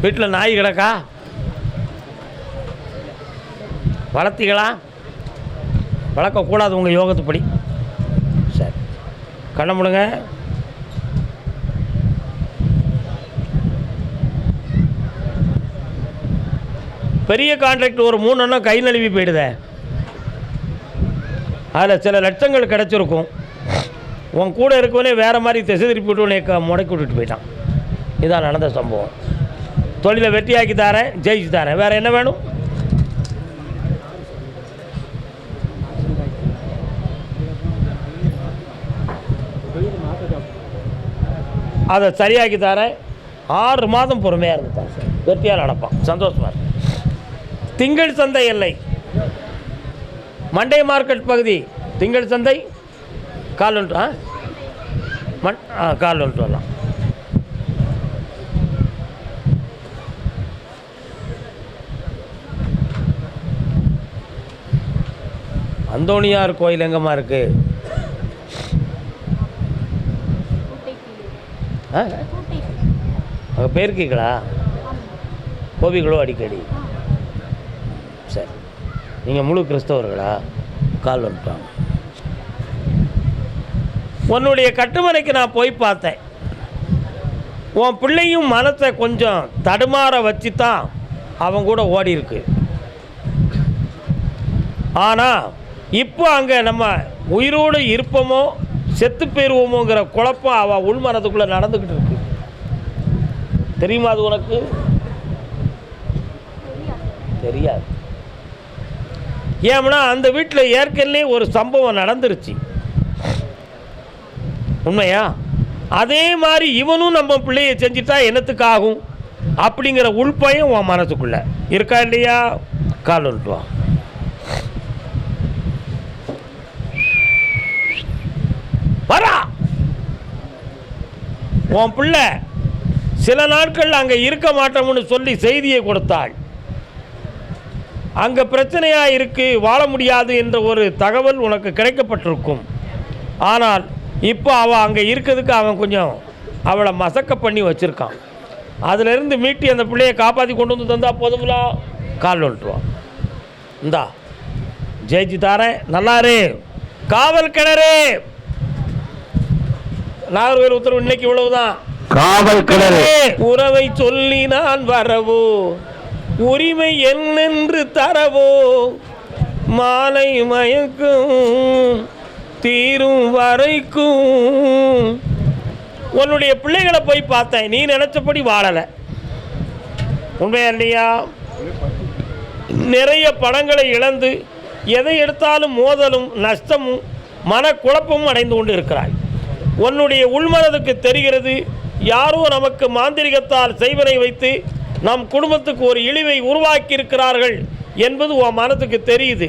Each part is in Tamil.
வீட்டில் நாய் கிடக்கா? வளர்த்திகளா? வளர்க்கக்கூடாது உங்கள் யோகத்துப்படி. சரி, கண்ணை முடுங்க. பெரிய கான்ட்ராக்ட் ஒரு 3 அண்ணன் கை நழுவி போயிடுதே, அதில் சில லட்சங்கள் கிடச்சிருக்கும். உன் கூட இருக்கவனே வேறு மாதிரி திசை திருப்பி விட்டு உன்னை முடக்கி விட்டுட்டு போயிட்டான். இதான் நடந்த சம்பவம். தொழிலை வெற்றியாக்கி தரேன், ஜெயிச்சு தரேன், வேறு என்ன வேணும்? அதை சரியாக்கி தரேன். 6 மாதம் பொறுமையாக இருந்துட்டான் சார், வெற்றியாக நடப்பான், சந்தோஷமாக இருக்கும். திங்கள் சந்தை எல்லை, மண்டே மார்க்கெட் பகுதி, திங்கள் சந்தை கால் ஒன்று கால் ஒன்று வரலாம். அந்தோணியார் கோயில் எங்கம்மா இருக்கு? அங்கே போயிருக்கீங்களா? கோவிகளோ அடிக்கடி? சரி, நீங்கள் முழு கிறிஸ்தவர்களா? கால் வந்துட்டாங்க. உன்னுடைய கட்டுமனைக்கு நான் போய் பார்த்தேன். உன் பிள்ளையும் மனத்தை கொஞ்சம் தடுமாற வச்சு தான் அவன் கூட ஓடி இருக்கு. ஆனால் இப்போ அங்கே நம்ம உயிரோடு இருப்போமோ செத்து போயிடுவோமோங்கிற குழப்பம் அவள் உள்மனத்துக்குள்ளே நடந்துக்கிட்டு இருக்கு. தெரியுமா அது உனக்கு? தெரியாது. ஏன்னா அந்த வீட்டில் ஏற்கனவே ஒரு சம்பவம் நடந்துருச்சு. உண்மையா? அதே மாதிரி இவனும் நம்ம பிள்ளையை செஞ்சுட்டா என்னத்துக்காகும் அப்படிங்கிற உள்பயம் உன் மனசுக்குள்ள இருக்கா இல்லையா? கால் வந்துட்டு வரா. உன் பிள்ளை சில நாட்கள் அங்கே இருக்க மாட்டோம்னு சொல்லி செய்தியை கொடுத்தாள். அங்கே பிரச்சனையாக இருக்குது, வாழ முடியாது என்ற ஒரு தகவல் உனக்கு கிடைக்கப்பட்டிருக்கும். ஆனால் இப்போ அவள் அங்கே இருக்கிறதுக்கு அவன் கொஞ்சம் அவளை மசக்க பண்ணி வச்சுருக்கான். அதிலிருந்து மீட்டி அந்த பிள்ளையை காப்பாற்றி கொண்டு வந்து தந்தால் போதுங்களா? கால் வந்துட்டுவான். இந்தா ஜெயிச்சு தாரேன், நல்லாரு. காவல் கிணறு நாகர்கோவில் உத்தரவு இன்னைக்கு இவ்வளவுதான். காவல் கிணறு உறவை சொல்லி நான் வரவோ, உரிமை என்னென்று தரவோ, மாலை மயக்கும் தீரும் வரைக்கும். உன்னுடைய பிள்ளைகளை போய் பார்த்தேன், நீ நினைச்சபடி வாழலை. உண்மையா இல்லையா? நிறைய பணங்களை இழந்து எதை எடுத்தாலும் மோதலும் நஷ்டமும் மனக்குழப்பமும் அடைந்து கொண்டு இருக்கிறாய். உன்னுடைய உள்மனதுக்கு தெரிகிறது, யாரோ நமக்கு மாந்திரிகத்தால் செய்வனை வைத்து நம் குடும்பத்துக்கு ஒரு இழிவை உருவாக்கி இருக்கிறார்கள் என்பது உன் மனத்துக்கு தெரியுது.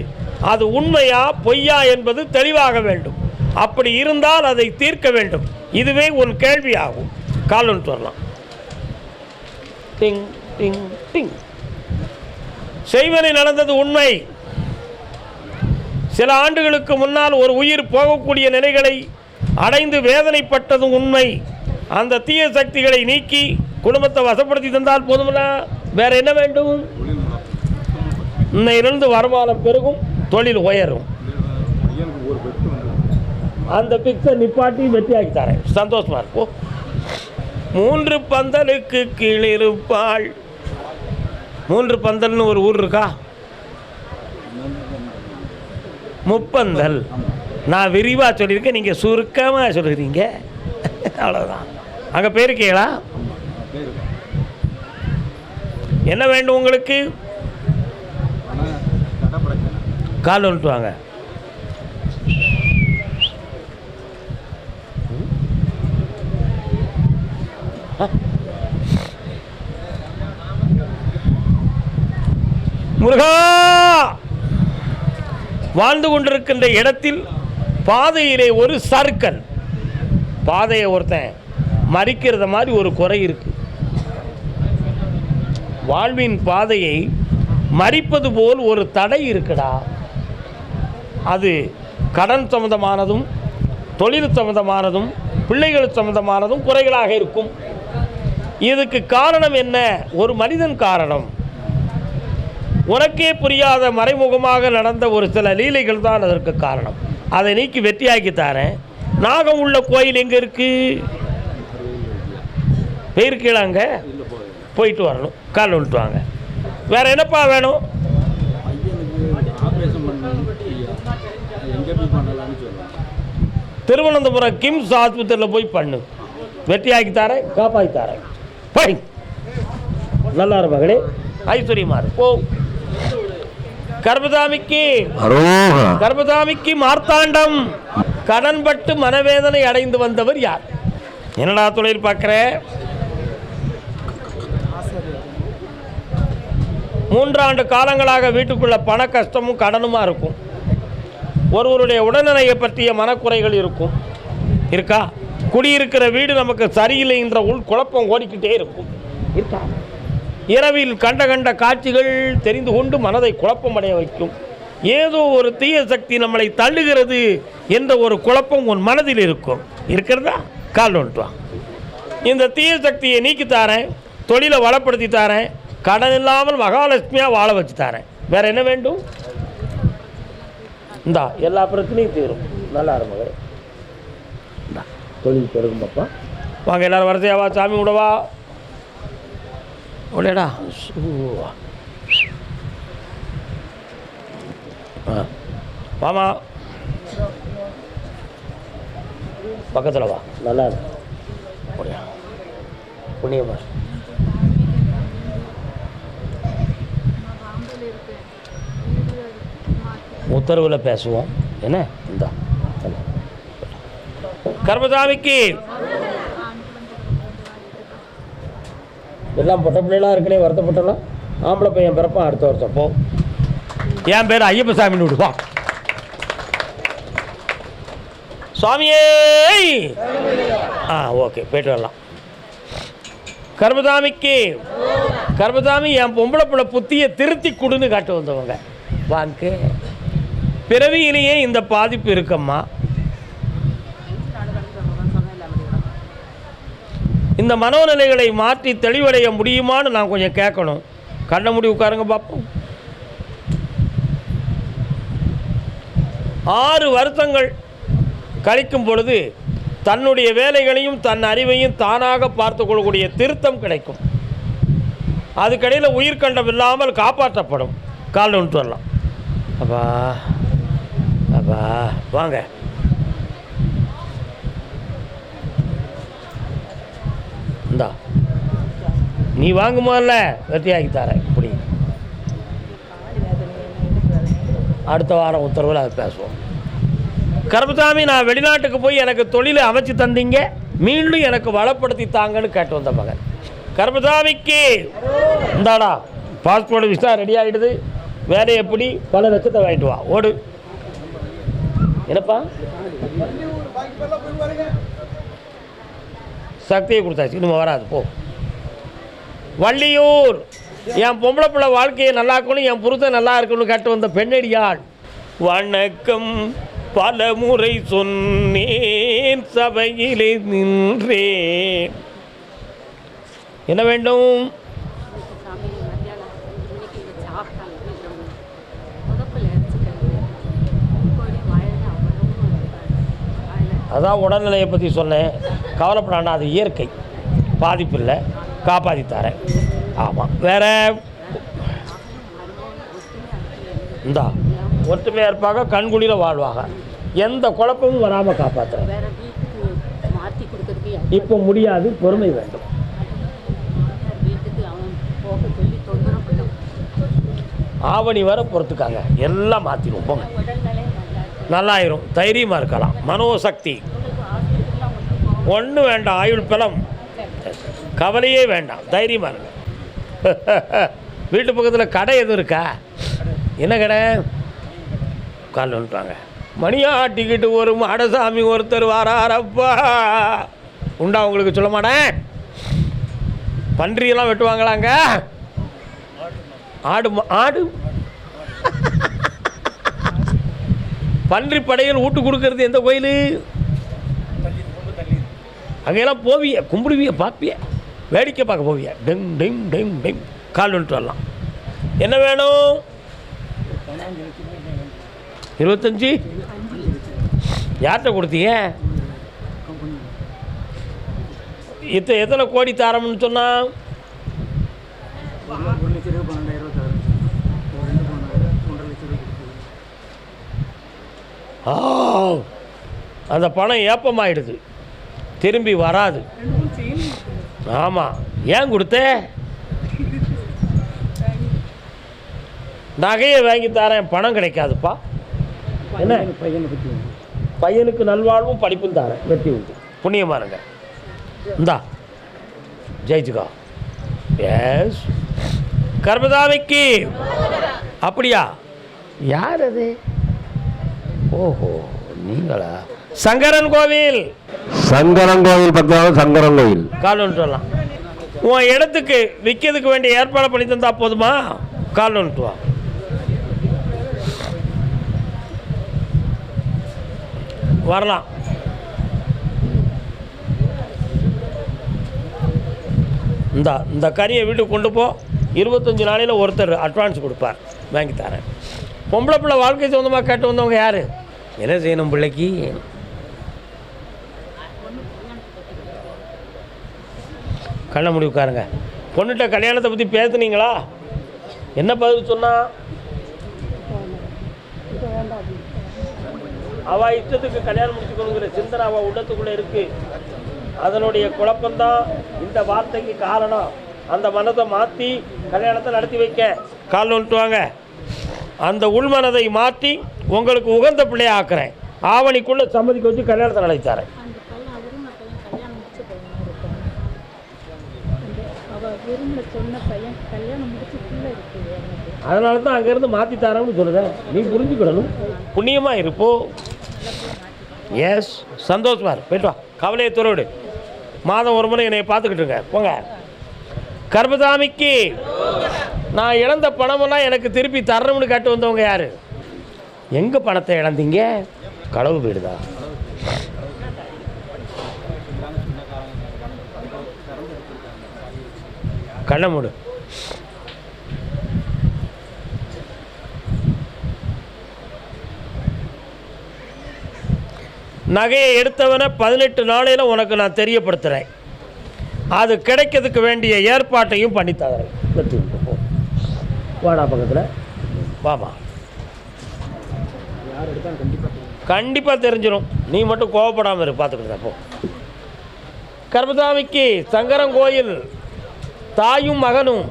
அது உண்மையா பொய்யா என்பது தெளிவாக வேண்டும். அப்படி இருந்தால் அதை தீர்க்க வேண்டும். இதுவே உன் கேள்வியாகும். கால் ஒன்று வரலாம். டிங் டிங் டிங். செய்வனை நடந்தது உண்மை. சில ஆண்டுகளுக்கு முன்னால் ஒரு உயிர் போகக்கூடிய நிலைகளை அடைந்து வேதனைப்பட்டதும் உண்மை. அந்த தீய சக்திகளை நீக்கி குடும்பத்தை வசப்படுத்தி தந்தால் போதும்னா வேற என்ன வேண்டும்? இன்னையிலிருந்து வருமானம் பெருகும், தொழில் உயரும். அந்த பிக்சை நிப்பாட்டி வெற்றியாக்கி தரேன், சந்தோஷமா இருக்கும். 3 பந்தலுக்கு கீழிருப்பாள். 3 பந்தல்னு ஒரு ஊர் இருக்கா? முப்பந்தல். நான் விரிவாக சொல்லியிருக்கேன், நீங்கள் சுருக்கமாக சொல்லுறீங்க, அவ்வளோதான். அங்கே போயிருக்கீங்களா? என்ன வேண்டும் உங்களுக்கு? கால் வந்துட்டு வாங்க. முருகா, வாழ்ந்து கொண்டிருக்கின்ற இடத்தில் பாதையிலே ஒரு சர்க்கல், பாதையை ஒருத்தன் மறிக்கிறத மாதிரி ஒரு குறை இருக்கு. வாழ்வின் பாதையை மறிப்பது போல் ஒரு தடை இருக்குடா. அது கடன் சம்பந்தமானதும் தொழில் சம்பந்தமானதும் பிள்ளைகள் சம்பந்தமானதும் குறைகளாக இருக்கும். இதுக்கு காரணம் என்ன? ஒரு மனிதன் காரணம். உனக்கே புரியாத மறைமுகமாக நடந்த ஒரு சில லீலைகள் தான் அதற்கு காரணம். அதை நீக்கி வெற்றியாக்கித்தாரேன். நாகம் உள்ள கோயில் எங்கே இருக்கு? போயிருக்கீங்களாங்க? போயிட்டு வரணும். கால் விட்டு வாங்க. வேற என்னப்பா வேணும்? திருவனந்தபுரம் கிம்ஸ் ஆஸ்பத்திரியில் போய் பண்ணு. வெற்றியாக்கி தாரேன், காப்பாற்றி தாரேன். போய் நல்லா இரு மகளே, ஐஸ்வர்யமாறு போ. கர்மதாமிக்கு மார்த்தாண்டம். கடன்பட்டு மனவேதனை அடைந்து வந்தவர் யார்? என்னடா தொழில் பார்க்குற? 3 ஆண்டு காலங்களாக வீட்டுக்குள்ள பண கஷ்டமும் கடனுமா இருக்கும். ஒருவருடைய உடல்நிலையை பற்றிய மனக்குறைகள் இருக்கும். இருக்கா? குடியிருக்கிற வீடு நமக்கு சரியில்லை என்ற உள் குழப்பம் ஓடிக்கிட்டே இருக்கும். இருக்கா? இரவில் கண்ட காட்சிகள் தெரிந்து கொண்டு மனதை குழப்பமடைய வைக்கும். ஏதோ ஒரு தீய சக்தி நம்மளை தள்ளுகிறது என்ற ஒரு குழப்பம் உன் மனதில் இருக்கும். இருக்கிறதா? கால் ஒன்றுவா. இந்த தீய சக்தியை நீக்கித்தாரேன், தொழிலை வளப்படுத்தி தாரேன், கடன் இல்லாமல் மகாலட்சுமியாக வாழ வச்சு தாரேன். வேற என்ன வேண்டும்? இந்தா எல்லா பிரச்சனையும் தீரும். நல்லா இருமகள். இந்தா தொழில் பெருகும் பாப்பா. வாங்க எல்லாரும் வரிசையாவா, சாமி விடவா உடையடா. வாமா பக்கத்தில் வா. நல்லா இருக்கு. புண்ணியமா உத்தரவில் பேசுவோம். என்ன இந்த கர்மசாமிக்கு எல்லாம் பொட்ட பிள்ளைலாம் இருக்குனே வருத்தப்பட்டலாம். ஆம்பளை பையன் பிறப்பான் அடுத்த வருஷம். போ. என் பேர் ஐயப்பசாமின்னு விடுவா. சுவாமியே. ஓகே, போய்ட்டு வரலாம். கர்மசாமி என் பொம்பளை பிள்ளை புத்தியை திருத்தி கொடுன்னு காட்டு வந்தவங்க வாங்க. பிறவியிலேயே இந்த பாதிப்பு இருக்கம்மா. இந்த மனோநிலைகளை மாற்றி தெளிவடைய முடியுமான்னு நான் கொஞ்சம் கேட்கணும். கண்ண முடி உட்காருங்க பார்ப்போம். 6 வருஷங்கள் கழிக்கும் பொழுது தன்னுடைய வேலைகளையும் தன் அறிவையும் தானாக பார்த்து கொள்ளக்கூடிய திருத்தம் கிடைக்கும். அதுக்கடையில் உயிர்கண்டம் இல்லாமல் காப்பாற்றப்படும். கால் ஒன்று வரலாம். அப்பா அப்பா வாங்க. இந்தா நீ வாங்குமோல்ல, வெற்றியாக்கி தரேன். இப்படி அடுத்த வாரம் உத்தரவில் அதை பேசுவோம். கர்மசாமி, நான் வெளிநாட்டுக்கு போய் எனக்கு தொழிலை அமைச்சு தந்தீங்க, மீண்டும் எனக்கு வளப்படுத்தி தாங்கன்னு கேட்டு வந்த மகன் கர்மசாமிக்கு. இந்தாடா பாஸ்போர்ட் விசா ரெடி ஆகிடுது. வேலை எப்படி? பல லட்சத்தை வாங்கிட்டு வா. ஓடு. என்னப்பா சக்தியை கொடுத்தாச்சு, இன்னும் வராது. போ. வள்ளியூர், என் பொம்பளை பிள்ளை வாழ்க்கையை நல்லா இருக்கணும், என் புருஷன் நல்லா இருக்கணும்னு கேட்டு வந்த பெண்ணடியாள். வணக்கம் பல முறை சொன்னேன், சபையிலே நின்றேன். என்ன வேண்டும்? அதான் உடல்நிலையை பற்றி சொன்னேன். கவலைப்படாண்டா, அது இயற்கை, பாதிப்பு இல்லை, காப்பாற்றி தரேன். ஆமாம். வேற இந்தா ஒற்றுமையாக இருப்பாங்க, கண்குளிர வாழ்வாங்க, எந்த குழப்பமும் வராமல் காப்பாற்றுறேன். இப்போ முடியாது, பொறுமை வேண்டும். ஆவணி வர பொறுத்துக்காங்க, எல்லாம் மாற்றிடுவோம். போங்க, நல்லாயிரும். தைரியமாக இருக்கலாம். மனோசக்தி ஒன்றும் வேண்டாம். ஆயுள் பலம், கவலையே வேண்டாம். தைரியமாக இருக்கு. வீட்டு பக்கத்தில் கடை எதுவும் இருக்கா? என்ன கடை? கால் வந்துட்டாங்க. மணியா டிக்கெட்டு ஒரு மாடசாமி ஒருத்தர் வாராரப்பா. உண்டா உங்களுக்கு? சொல்ல மாட்டேன். பன்றியெல்லாம் வெட்டுவாங்களாங்க? ஆடு பன்றி படையல் வீட்டு கொடுக்கறது எந்த கோயில்? அங்கெல்லாம் போவிய, கும்பிடுவிய, பார்ப்பிய. வேடிக்கை பார்க்க போவியா? டெங் டெங் டெங் டெங் கால் வந்துட்டு வரலாம். என்ன வேணும்? 25. யார்கிட்ட கொடுத்தீங்க? எத்தனை கோடி தாரம்னு சொன்னா? அந்த பணம் ஏப்பமாயிடுது, திரும்பி வராது. ஆமாம். ஏன் கொடுத்த? நகையை வாங்கி தரேன், பணம் கிடைக்காதுப்பா. என்ன? பையனுக்கு நல்வாழ்வும் படிப்பும் தரேன், வெற்றி உண்டு, புண்ணியமானுங்க. இந்தா ஜெயிச்சுக்கோ. எஸ், கர்மதாமிக்கு. அப்படியா? யார் அது? ஓஹோ, நீங்களா? சங்கரன் கோவில். சங்கரன் கோவில் பக்கம். சங்கரன் கோவில் கால் வந்துட்டு வரலாம். உன் இடத்துக்கு விற்கிறதுக்கு வேண்டிய ஏற்பாடு பண்ணி தந்தா போதுமா? கால் வந்துட்டு வா. வரலாம். இந்த கறியை வீட்டுக்கு கொண்டு போ. 25 நாளையில் ஒருத்தர் அட்வான்ஸ் கொடுப்பார், வாங்கி தரேன். பொம்பளை பிள்ளை வாழ்க்கை சொந்தமாக கேட்டு வந்தவங்க யார்? என்ன செய்யணும் பிள்ளைக்கு? கண்ண முடிவு உட்காருங்க. பொண்ணுகிட்ட கல்யாணத்தை பற்றி பேசுனீங்களா? என்ன பதில் சொன்னா? அவள் இஷ்டத்துக்கு கல்யாணம் முடிச்சுக்கணுங்கிற சிந்தனை அவள் உள்ளத்துக்குள்ளே இருக்குது. அதனுடைய குழப்பம்தான் இந்த வார்த்தைக்கு காரணம். அந்த மனதை மாற்றி கல்யாணத்தை நடத்தி வைக்க கால் வந்துட்டு வாங்க. அந்த உள்மனதை மாற்றி உங்களுக்கு உகந்த பிள்ளையை ஆக்குறேன். ஆவணிக்குள்ளே சம்மதிக்க வச்சு கல்யாணத்தை நடத்தித்தாரேன். அதனால தான் அங்கேருந்து மாற்றி தரேன்னு சொல்லுறேன். நீ புரிஞ்சுக்கிடணும், புண்ணியமாக இருப்போ. எஸ், சந்தோஷமா இரு. போய்ட்டு வா, கவலையை துறவிடு. மாதம் ஒரு முறை என்னை பார்த்துக்கிட்டுருங்க, போங்க. கர்மதாமிக்கு. நான் இழந்த பணமெல்லாம் எனக்கு திருப்பி தரணும்னு கேட்டு வந்தவங்க யார்? எங்கே பணத்தை இழந்தீங்க? களவு வீடுதா? கண்ண மூடு. நகையை எடுத்தவனை 18 நாளையில் உனக்கு நான் தெரியப்படுத்துகிறேன். அது கிடைக்கிறதுக்கு வேண்டிய ஏற்பாட்டையும் பண்ணித்தரேன். வாடா பக்கத்தில் வாமா. கண்டிப்பாக தெரிஞ்சிடும். நீ மட்டும் கோவப்படாமல் இரு, பார்த்துக்கிட்டு போ. கர்மதாமிக்கு சங்கரன் கோயில். தாயும் மகனும்.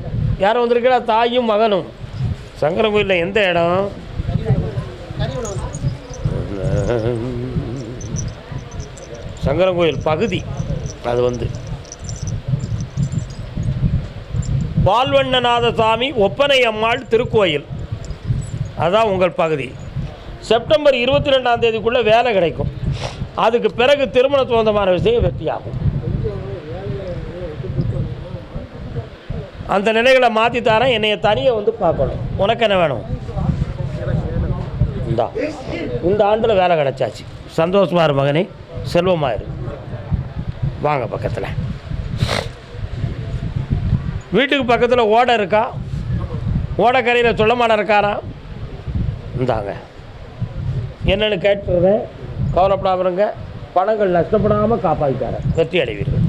யாரும் வந்திருக்கா? தாயும் மகனும். சங்கரன் கோயிலில் எந்த இடம்? சங்கரன் கோயில் பகுதி. அது வந்து பால்வண்ணநாத சாமி ஒப்பனை அம்மாள் திருக்கோயில். அதுதான் உங்கள் பகுதி. செப்டம்பர் 22ஆம் தேதிக்குள்ளே வேலை கிடைக்கும். அதுக்கு பிறகு திருமண சொந்தமான விஷயம் வெற்றியாகும். அந்த நிலைகளை மாற்றி தரேன். என்னைய தனியை வந்து பார்க்கணும். உனக்கு என்ன வேணும்? இந்த ஆண்டில் வேலை கிடைச்சாச்சு. சந்தோஷமா இரு மகனே, செல்வமாக இரு. வாங்க பக்கத்தில். வீட்டுக்கு பக்கத்தில் ஓடை இருக்கா? ஓடைக்கரையில் சொல்லமான இருக்காரா? இந்தாங்க, என்னென்னு கேட்டுறேன். கவலைப்படாமருங்க. பணங்கள் நஷ்டப்படாமல் காப்பாற்றித்தாரேன். வெற்றி அடைவீர்கள்.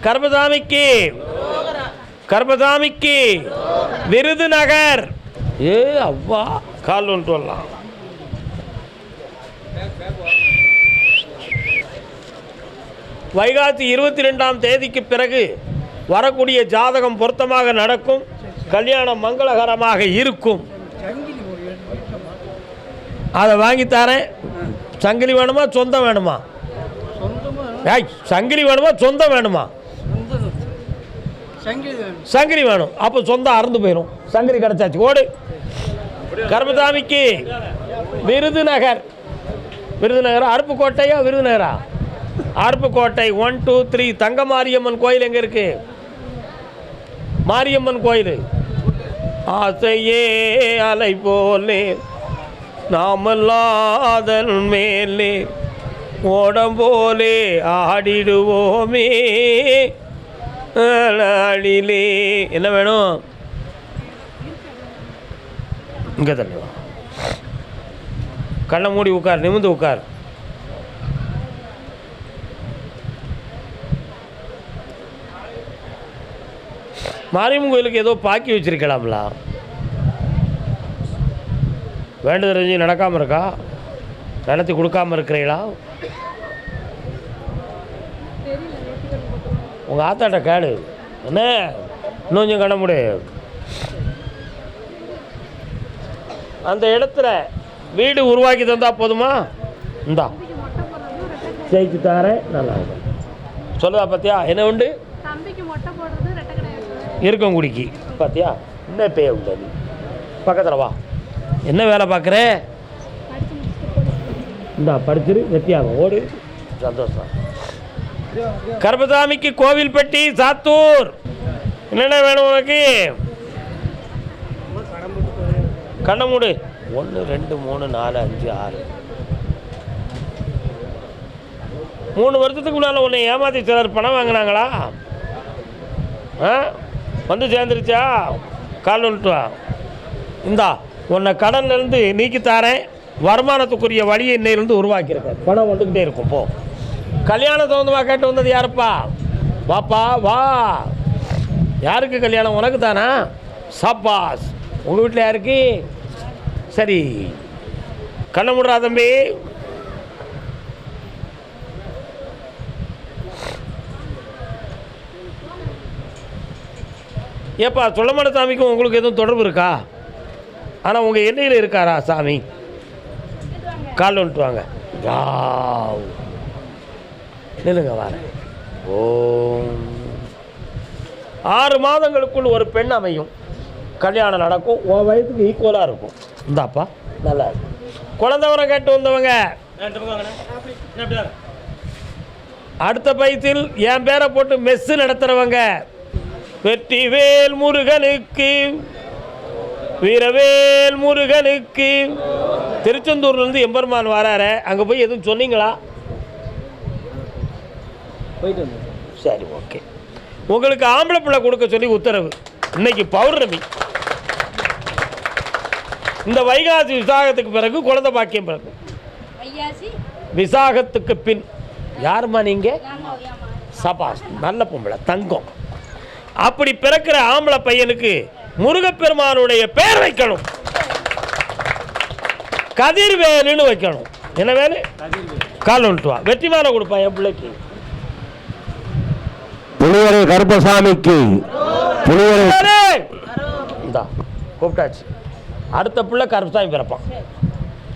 கர்மதாமிக்கு. கர்மதாமிக்கு விருதுநகர். ஏ அவ்வா, கால் வந்துட்டு வரலாம். வைகாசி 22ஆம் தேதிக்கு பிறகு வரக்கூடிய ஜாதகம் பொருத்தமாக நடக்கும். கல்யாணம் மங்களகரமாக இருக்கும். அதை வாங்கித்தாரேன். சங்கிலி வேணுமா சொந்தம் வேணுமா? ஏய், சங்கிலி வேணுமா சொந்தம் வேணுமா? சங்கிலி வேணும். அப்போ சொந்தம் அறந்து போயிடும். சங்கிலி கிடச்சாச்சு, ஓடு. கர்மதாமிக்கு விருதுநகர். விருதுநகரா? அருப்புக்கோட்டையா விருதுநகரா? அருப்புக்கோட்டை. 1 2 3. தங்க மாரியம்மன் கோயில் எங்கே இருக்கு? மாரியம்மன் கோயில். ஆசையே அலை போலே நாமல்லாதன் மேலே ஓடம் போலே ஆடிடுவோமே நாளிலே. என்ன வேணும்? இங்கே தள்ளி வா. கண்ணை மூடி உட்கார், நிமிந்து உட்கார். மாரியம்மன் கோயிலுக்கு ஏதோ பாக்கி வச்சிருக்கலாம்ல? வேண்டுதல் நடக்காமல் இருக்கா? நடத்தி கொடுக்காமல் இருக்கிறீங்களா? உங்கள் ஆத்தாட்ட கேடு. என்ன இன்னும் கொஞ்சம் கண்ண முடி. அந்த இடத்துல வீடு உருவாக்கி தந்தா போதுமா? இந்தா ஜெயிச்சு தாரேன். நல்லா இருக்கும். சொல்லுதா பார்த்தியா? என்ன உண்டு? இருக்கும் குடிக்கி பார்த்தியா? என்ன பே உண்டு? நீ பக்கத்தில் வா. என்ன வேலை பார்க்குற? இந்தா படிச்சிரு, வெத்தியாகும், ஓடு. சந்தோஷம். கருப்பசாமிக்கு கோவில்பட்டி, சாத்தூர். என்னென்ன வேணும் உனக்கு? கண்ணை மூடு. 1 2 3 4 5 6 3 வருஷத்துக்கு முன்னால் உன்னை ஏமாற்றி சிலர் பணம் வாங்கினாங்களா? வந்து சேர்ந்துருச்சா? கால் வந்துட்டு இந்தா உன்னை கடன்லேருந்து நீக்கி தாரேன். வருமானத்துக்குரிய வழியை இன்னையிலேருந்து உருவாக்கியிருக்கேன். பணம் வந்துக்கிட்டே இருக்கும். போ. கல்யாணம் தகுந்தமாக கேட்டு வந்தது யாருப்பா? வாப்பா வா. யாருக்கு கல்யாணம்? உனக்கு தானா? சாப்பாஸ். உங்கள் வீட்டில் யாருக்கு? சரி, கண்ணை முடுறா தம்பி. ஏப்பா சொல்லமான சாமிக்கும் உங்களுக்கு எதுவும் தொடர்பு இருக்கா? ஆனால் உங்கள் எண்ணெயில் இருக்காரா சாமி? கால் வந்துட்டு வாங்க. நில்லுங்க வரேன். ஓம். 6 மாதங்களுக்குள் ஒரு பெண் அமையும். கல்யாணம் நடக்கும். உன் வயசுக்கு ஈக்குவலாக இருக்கும். இந்தாப்பா நல்லா இருக்கும். குழந்தை வரம் கேட்டு வந்தவங்க அடுத்த பைத்தில் என் பேரை போட்டு மெஸ்ஸு நடத்துகிறவங்க வெற்றிவேல் முருகனுக்கு, வீரவேல் முருகனுக்கு. திருச்செந்தூர்லேருந்து எம்பெருமான் வராரு. அங்கே போய் எதுவும் சொன்னீங்களா? போயிட்டு வந்து. சரி, ஓகே. உங்களுக்கு ஆம்பளை பிள்ளை கொடுக்க சொல்லி உத்தரவு. இன்னைக்கு பௌர்ணமி. இந்த வைகாசி விசாகத்துக்கு பிறகு குழந்தை பாக்கியம் பிறகு. விசாகத்துக்கு பின் யாருமா நீங்க? சபாஸ், நல்ல பொம்பளை, தங்கம். அப்படி பிறக்கிற ஆம்பளை பையனுக்கு முருகப்பெருமானுடைய பெயர் வைக்கணும். கதிர்வேலுன்னு வைக்கணும். என்ன வேலு? கால் வந்துட்டு வா. வெற்றிமாலை கொடுப்பா என் பிள்ளைக்கு. புலிவரை கருப்பசாமிக்கு. இந்தா கூப்பிட்டாச்சு. அடுத்த பிள்ளை கருப்பசாமி பிறப்பான்.